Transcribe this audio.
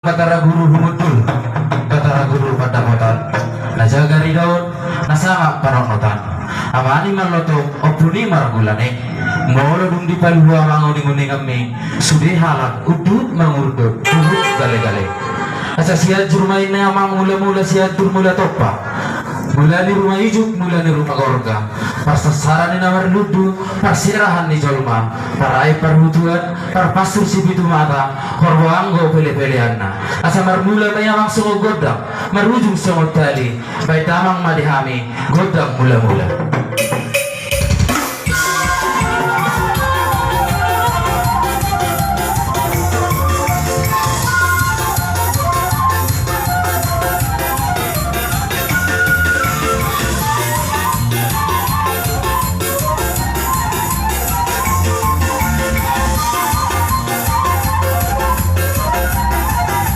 Katara guru humudul, katara guru padakotan, najaga ridaun, nasama paronotan. Amani maloto opuni margulane, molo dum di palua manguning-uning kami, sudi halak udut mangurdut, udut gale-gale. Asa siya jurmain na amang mula-mula siya mula topa. Mula ni rumah ijuk, mula ni rumah gorga. Pasasaran ni namar ludu, pasirahan ni jolma. Parai perhutuan, parpasur si bitu mata, korbo anggo pele-pelean na. Asa marmula mayamang sungo godang, marujung sungo tali, bay tamang madihami, godang mula-mula.